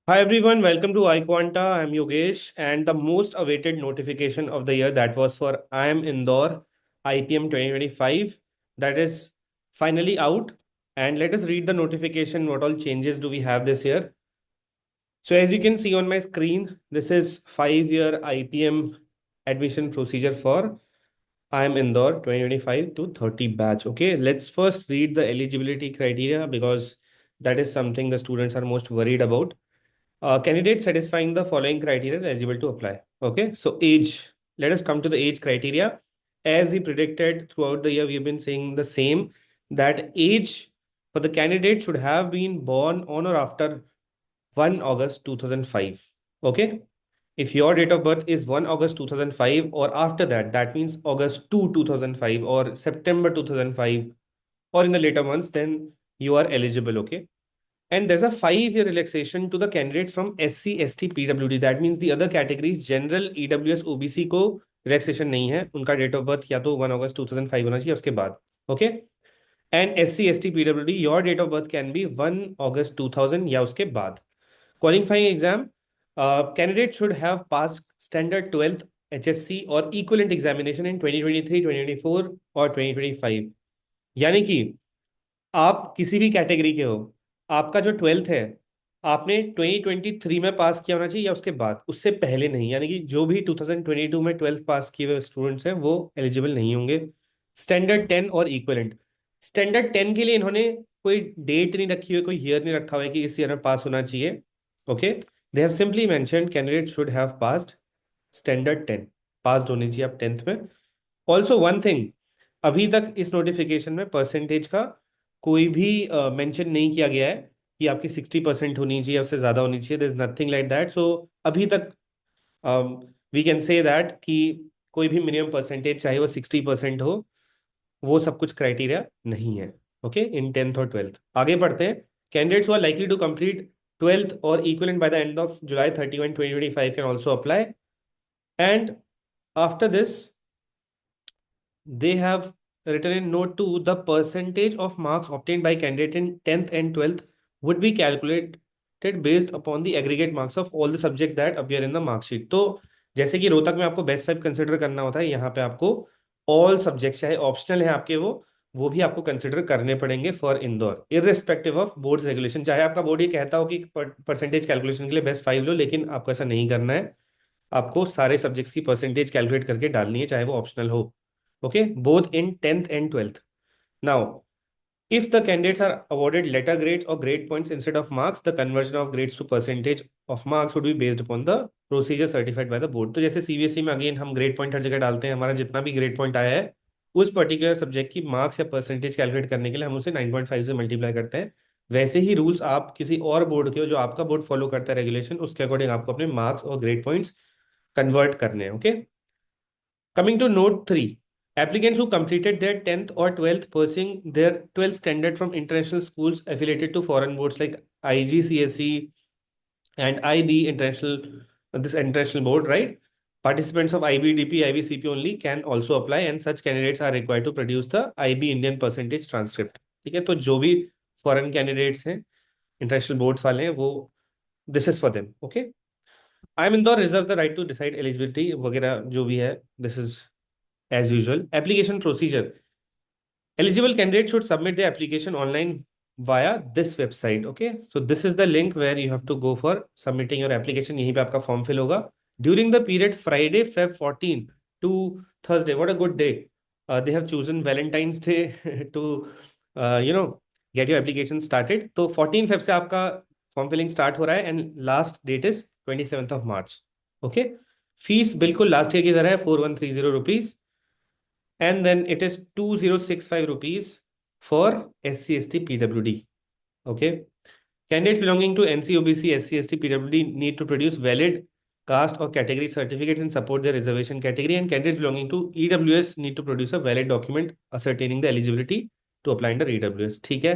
Hi everyone, welcome to iQuanta. I'm Yogesh, and the most awaited notification of the year that was for IIM Indore IPM 2025 that is finally out. And let us read the notification. What all changes do we have this year? So as you can see on my screen, this is 5-year IPM admission procedure for IIM Indore 2025 to 30 batch. Okay, let's first read the eligibility criteria because that is something the students are most worried about. Candidates satisfying the following criteria are eligible to apply. Okay, so age. Let us come to the age criteria. As we predicted throughout the year, we've been saying the same that age for the candidate should have been born on or after 1 August 2005. Okay, if your date of birth is 1 August 2005 or after that, that means August 2, 2005 or September 2005 or in the later months, then you are eligible. Okay, and there's a 5-year relaxation to the candidates from SC, ST, PWD. That means the other categories, general, EWS, OBC को relaxation नहीं है. उनका date of birth या तो 1 August 2005 होना चाहिए उसके बाद. Okay? And SC, ST, PWD, your date of birth can be 1 August 2000 या उसके बाद. Qualifying exam, candidate should have passed standard 12th HSC or equivalent examination in 2023, 2024 और 2025. यानी कि आप किसी भी कैटेगरी के हो, आपका जो 12th है आपने 2023 में पास किया होना चाहिए या उसके बाद, उससे पहले नहीं. यानी कि जो भी 2022 में 12th पास किए हुए स्टूडेंट्स हैं वो एलिजिबल नहीं होंगे. स्टैंडर्ड 10 और इक्वलेंट. स्टैंडर्ड 10 के लिए इन्होंने कोई डेट नहीं रखी हुई, कोई ईयर नहीं रखा हुआ है कि इस ईयर में पास होना चाहिए. Okay, they have simply mentioned candidate should have passed standard 10. पास होनी चाहिए आप 10th में. ऑल्सो वन थिंग, अभी तक इस नोटिफिकेशन में परसेंटेज का कोई भी मेंशन नहीं किया गया है कि आपकी 60% होनी चाहिए, उससे ज़्यादा होनी चाहिए. There is nothing like that. So अभी तक वी कैन से दैट कि कोई भी मिनिमम परसेंटेज चाहे वो 60% हो, वो सब कुछ क्राइटेरिया नहीं है. ओके, इन 10th और 12th. आगे बढ़ते हैं. Candidates are likely to complete 12th और equivalent by the end of July 31 2025 can also apply. And after this they have written in note 2, the percentage of marks obtained by candidate in 10th and 12th would be calculated based upon the aggregate marks of all the subjects that appear in the mark sheet. तो जैसे कि रोहतक में आपको best 5 consider करना होता है, यहाँ पे आपको ऑल सब्जेक्ट्स चाहे ऑप्शनल है आपके वो भी आपको कंसिडर करने पड़ेंगे for Indore, irrespective of board regulation. चाहे आपका बोर्ड ये कहता हो कि परसेंटेज कैलकुलेशन के लिए बेस्ट 5 लो, लेकिन आपको ऐसा नहीं करना है. आपको सारे सब्जेक्ट्स की परसेंटेज कैलकुलेट करके डालनी है, चाहे वो ऑप्शनल हो. Okay, both in 10th and 12th. Now, if the candidates are awarded letter grades or grade points instead of marks, the conversion of grades to percentage of marks would be based upon the procedure certified by the board. तो जैसे CBSE में again हम grade point हर जगह डालते हैं, हमारा जितना भी ग्रेड पॉइंट आया है उस पर्टिकुलर सब्जेक्ट की मार्क्स या परसेंटेज कैलकुलेट करने के लिए हम उसे 9.5 से मल्टीप्लाई करते हैं. वैसे ही रूल्स आप किसी और बोर्ड के हो जो आपका बोर्ड फॉलो करता है रेगुलेशन, उसके अकॉर्डिंग आपको अपने मार्क्स और ग्रेड पॉइंट्स कन्वर्ट करने हैं. Okay, coming to note 3, applicants who completed their 10th or 12th pursuing their 12th standard from international schools affiliated to foreign boards like IGCSE and IB international, this international board, right? Participants of IBDP, IBCP only can also apply, and such candidates are required to produce the IB Indian percentage transcript. ठीक है, तो जो भी foreign candidates हैं, international boards वाले हैं, वो this is for them. Okay, IIM Indore reserve the right to decide eligibility वगैरह जो भी है. This is as usual. Application procedure. Eligible candidates should submit the application online via this website. Okay, so this is the link where you have to go for submitting your application. यहीं पे आपका form fill होगा. During the period Friday Feb 14 to Thursday, what a good day. They have chosen Valentine's Day to get your application started. तो 14 Feb से आपका form filling start हो रहा है and last date is 27th of March. Okay, fees बिल्कुल last year की तरह है, 4130 rupees. And then it is 2065 rupees for SC, ST, PWD. Okay. Candidates belonging to NC, OBC, SC, ST, PWD need to produce valid caste or category certificates and support their reservation category. And candidates belonging to EWS need to produce a valid document ascertaining the eligibility to apply under EWS. ठीक है.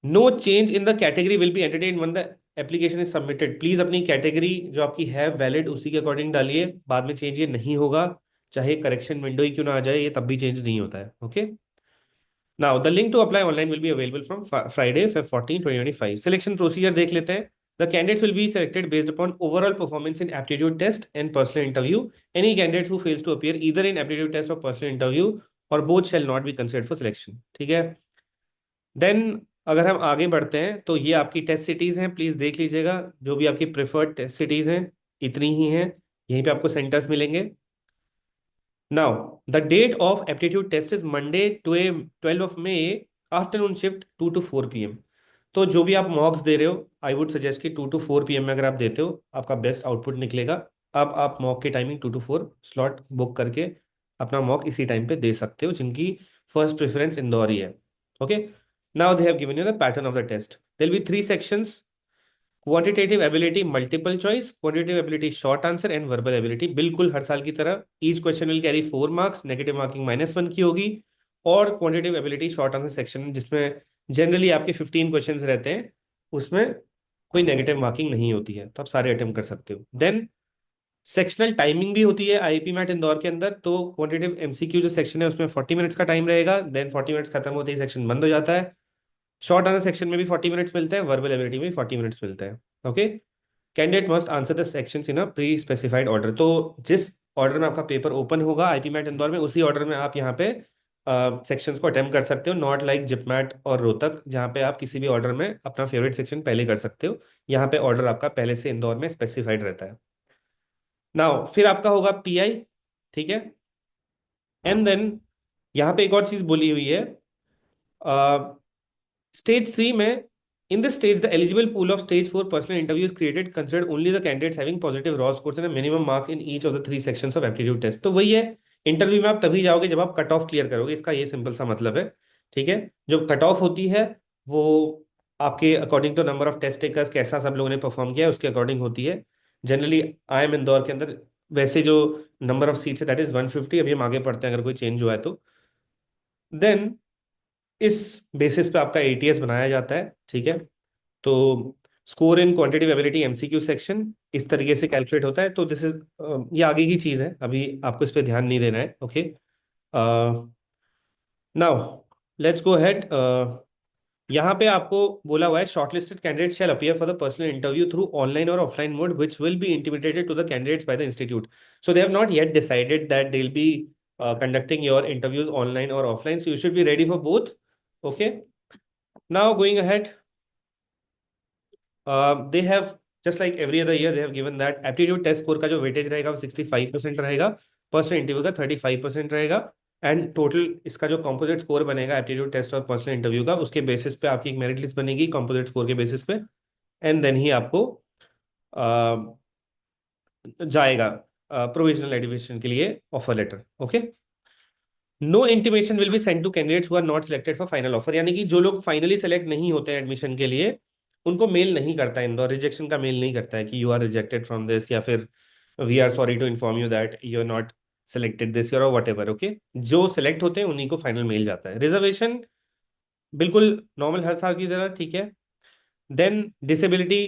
No change in the category will be entertained when the application is submitted. Please अपनी category जो आपकी है valid उसी के according डालिए. बाद में चेंज ये नहीं होगा, चाहे करेक्शन विंडो ही क्यों ना आ जाए, ये तब भी चेंज नहीं होता है. Okay, now the link to apply online will be available from Friday Feb 14 2025. Selection procedure देख लेते हैं. The candidates will be selected based upon overall performance in aptitude test and personal interview. Any candidate who fails to appear either in aptitude test or personal interview or both shall not be considered for selection. ठीक है. Then अगर हम आगे बढ़ते हैं तो ये आपकी टेस्ट सिटीज हैं, प्लीज देख लीजिएगा. जो भी आपकी प्रेफर्ड टेस्ट सिटीज हैं इतनी ही हैं. यहीं पे आपको सेंटर्स मिलेंगे. Now, the date of aptitude test is Monday, 12 of May, afternoon shift 2 to 4 p.m. तो जो भी आप मॉक्स दे रहे हो, आई वुड सजेस्ट कि 2 to 4 p.m. में अगर आप देते हो आपका बेस्ट आउटपुट निकलेगा. अब आप मॉक की टाइमिंग 2 to 4 स्लॉट बुक करके अपना मॉक इसी टाइम पे दे सकते हो जिनकी फर्स्ट प्रेफरेंस इंदौर ही है. Okay. Now they have given you the pattern of the test. There will be 3 sections. Quantitative ability multiple choice, quantitative ability short answer and verbal ability. बिल्कुल हर साल की तरह each question will carry 4 marks, negative marking -1 की होगी. और quantitative ability short answer section जिसमें generally आपके 15 क्वेश्चंस रहते हैं उसमें कोई नेगेटिव मार्किंग नहीं होती है, तो आप सारे अटेम्प्ट कर सकते हो. देन सेक्शनल टाइमिंग भी होती है आईपी मैट इंदौर के अंदर. तो क्वांटिटेटिव एमसीक्यू जो सेक्शन है उसमें 40 मिनट्स का टाइम रहेगा. देन 40 मिनट्स खत्म होते ही सेक्शन बंद हो जाता है. शॉर्ट आंसर सेक्शन में भी 40 मिनट्स मिलते हैं, वर्बल एबिलिटी में 40 मिनट्स मिलते हैं. Okay. Candidate must answer the sections in a pre specified order. तो जिस ऑर्डर में आपका पेपर ओपन होगा आईपी मैट इंदौर में उसी ऑर्डर में आप यहाँ पे सेक्शंस को अटेम्प्ट कर सकते हो. नॉट लाइक जिपमैट और रोहतक जहाँ पे आप किसी भी ऑर्डर में अपना फेवरेट सेक्शन पहले कर सकते हो. यहाँ पे ऑर्डर आपका पहले से इंदौर में स्पेसिफाइड रहता है. नाउ फिर आपका होगा पीआई. ठीक है. एंड देन यहाँ पे एक और चीज बोली हुई है. स्टेज 3 में in this stage the eligible pool of stage 4 personal interview is created considered only the candidates having positive raw scores and a minimum mark in each of the 3 sections of aptitude test. तो वही है. Interview में आप तभी जाओगे जब आप cut off clear करोगे, इसका ये सिंपल सा मतलब है. ठीक है. जो कट ऑफ होती है वो आपके according to number of test takers कैसा सब लोगों ने परफॉर्म किया है उसके अकॉर्डिंग होती है. जनरली आई एम इंदौर के अंदर वैसे जो नंबर ऑफ सीट्स है दैट इज 150. अभी हम आगे पढ़ते हैं अगर कोई चेंज हुआ है तो. देन इस बेसिस पे आपका एटीएस बनाया जाता है. ठीक है. तो score in quantitative ability MCQ section इस तरीके से कैलकुलेट होता है. तो दिस इज ये आगे की चीज है, अभी आपको इस पे ध्यान नहीं देना है. Okay. Now let's go ahead. यहाँ पे आपको बोला हुआ है shortlisted candidate shall appear for the personal interview through online और offline mode which will be intimated to the candidates by the institute. So they have not yet decided that they will be conducting your interviews online or offline, so you should be ready for both. Okay. Now going ahead, they have just like every other year they have given that aptitude test score का जो weightage रहेगा वो 65% रहेगा, personal interview का 35% रहेगा. And total इसका जो composite score बनेगा एप्टीट्यूड टेस्ट और पर्सनल इंटरव्यू का उसके बेसिस पे आपकी एक मेरिट लिस्ट बनेगी कॉम्पोजिट स्कोर के बेसिस पे. एंड देन ही आपको जाएगा प्रोविजनल एडमिशन के लिए offer letter. Okay. No intimation will be send to candidates who are not selected for final offer. यानी कि जो लोग फाइनली सेलेक्ट नहीं होते हैं एडमिशन के लिए उनको मेल नहीं करता है इंदौर, रिजेक्शन का मेल नहीं करता है कि you are rejected from this या फिर we are sorry to inform you that you are not selected this year और वट एवर. ओके. जो सेलेक्ट होते हैं उन्हीं को फाइनल मेल जाता है. रिजर्वेशन बिल्कुल नॉर्मल हर साल की तरह. ठीक है. देन डिसेबिलिटी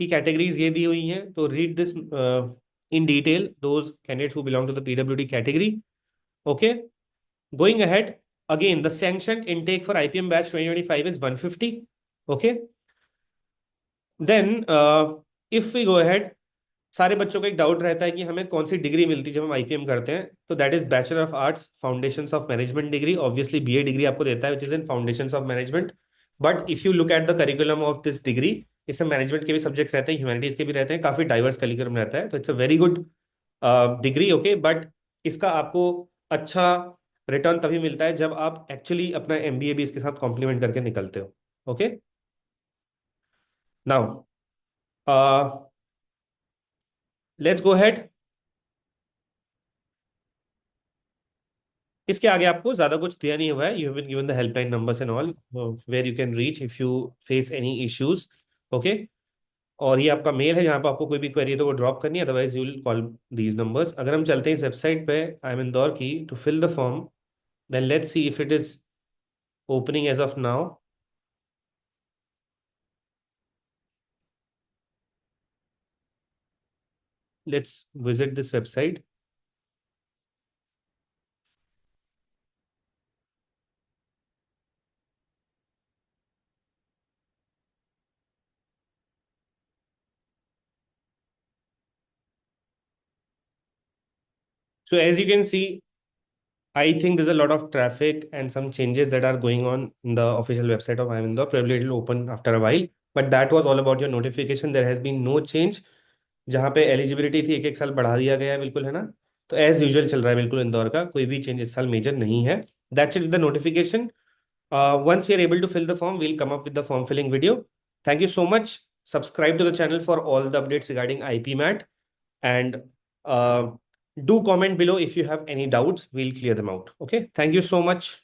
की कैटेगरीज ये दी हुई हैं, तो read this in detail those candidates who belong to the पीडब्ल्यूडी category. Okay. Going ahead, again, the sanctioned intake for IPM batch 2025 is 150. Okay. Then, if we go ahead, सारे बच्चों को एक डाउट रहता है कि हमें कौन सी डिग्री मिलती है जब हम आईपीएम करते हैं. तो that is bachelor of arts foundations of management degree. Obviously BA degree आपको देता है which is in foundations of management. But if you look at the curriculum of this degree, इसमें मैनेजमेंट के भी सब्जेक्ट्स रहते हैं, ह्यूमैनिटीज के भी रहते हैं, काफी डाइवर्स करिकुलम रहता है. तो it's a very good degree. Okay. But इसका आपको अच्छा रिटर्न तभी मिलता है जब आप एक्चुअली अपना एमबीए भी इसके साथ कॉम्प्लीमेंट करके निकलते हो. Okay. Now let's go head. इसके आगे आपको ज्यादा कुछ दिया नहीं हुआ है. You have been given the helpline numbers and all where you can reach if you face any issues. Okay. और ये आपका मेल है जहां पर आपको कोई भी क्वेरी है तो वो ड्रॉप करनी है, otherwise you will call these numbers. अगर हम चलते हैं इस वेबसाइट पे आई एम इंदौर की to fill the form, then let's see if it is opening as of now. Let's visit this website. So as you can see, I think there's a lot of traffic and some changes that are going on in the official website of IIM Indore. Probably it will open after a while. But that was all about your notification. There has been no change. जहाँ पे eligibility थी एक एक साल बढ़ा दिया गया है, बिल्कुल, है ना? तो एज यूजुअल चल रहा है बिल्कुल इंदौर का, कोई भी चेंज इस साल मेजर नहीं है. That's it with the notification. Once we are able to fill the form, we'll come up with the form filling video. Thank you so much. Subscribe to the channel for all the updates regarding IPMAT, and uh, do comment below if you have any doubts. We'll clear them out. Okay. Thank you so much.